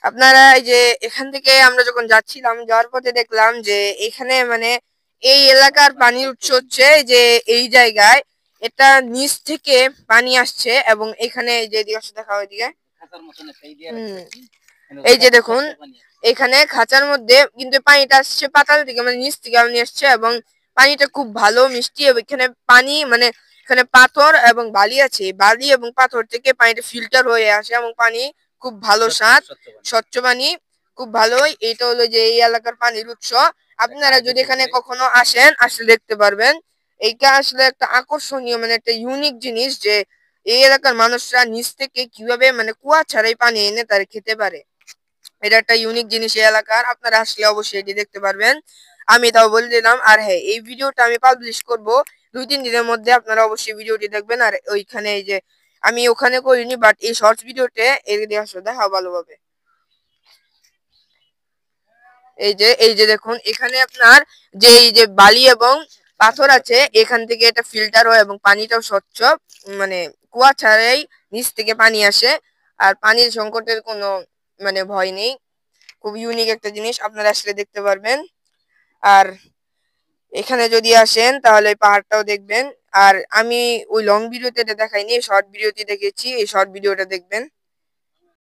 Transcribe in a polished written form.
আপনারা এই যে এখান থেকে আমরা যখন যাচ্ছিলাম, যাওয়ার পথে দেখলাম যে এখানে মানে এই এলাকার পানির উৎস হচ্ছে যে এই জায়গায় এটা নিচ থেকে পানি আসছে এবং এখানে এই যে এদিকে দেখা ওইদিকে এই যে দেখুন এখানে খাঁচার মধ্যে কিন্তু পানিটা আসছে পাতাল থেকে মানে নিচ থেকে নিয়ে আসছে এবং পানিটা খুব ভালো মিষ্টি এবং এখানে পানি মানে এখানে পাথর এবং বালি আছে, বালি এবং পাথর থেকে পানিটা ফিল্টার হয়ে আসে এবং পানি খুব ভালো স্বাদ, স্বচ্ছ পানি খুব ভালোই। এটা হলো যে এই এলাকার পানির উৎস। আপনারা যদি এখানে কখনো আসেন আসলে দেখতে পারবেন। এইটা আসলে একটা আকর্ষণীয় মানে একটা ইউনিক জিনিস যে এই এলাকার মানুষরা নিচ থেকে কিভাবে মানে কুয়া ছাড়াই পানি এনে তারা খেতে পারে। এটা একটা ইউনিক জিনিস এই এলাকার। আপনারা আসলে অবশ্যই এটি দেখতে পারবেন। আমি তাও বলে দিলাম। আর হ্যাঁ, এই ভিডিওটা আমি পাবলিশ করব 2-3 দিনের মধ্যে। আপনারা অবশ্যই ভিডিওটি দেখবেন। আর ওইখানে এই যে আমি ওখানে করিনি বাট এই শর্টস ভিডিওতে এর দিয়ে আসলে দেখা ভালোভাবে। এই যে দেখুন এখানে আপনার যে এই যে বালি এবং পাথর আছে এখান থেকে এটা ফিল্টার হয় এবং পানিটাও স্বচ্ছ, মানে কুয়া ছাড়াই নিচ থেকে পানি আসে। আর পানির সংকটের কোনো মানে ভয় নেই। খুব ইউনিক একটা জিনিস, আপনারা আসলে দেখতে পারবেন। আর এখানে যদি আসেন তাহলে এই পাহাড়টাও দেখবেন। আর আমি ওই লং ভিডিওতে এটা দেখাইনি, শর্ট ভিডিওতে দেখেছি, এই শর্ট ভিডিওটা দেখবেন।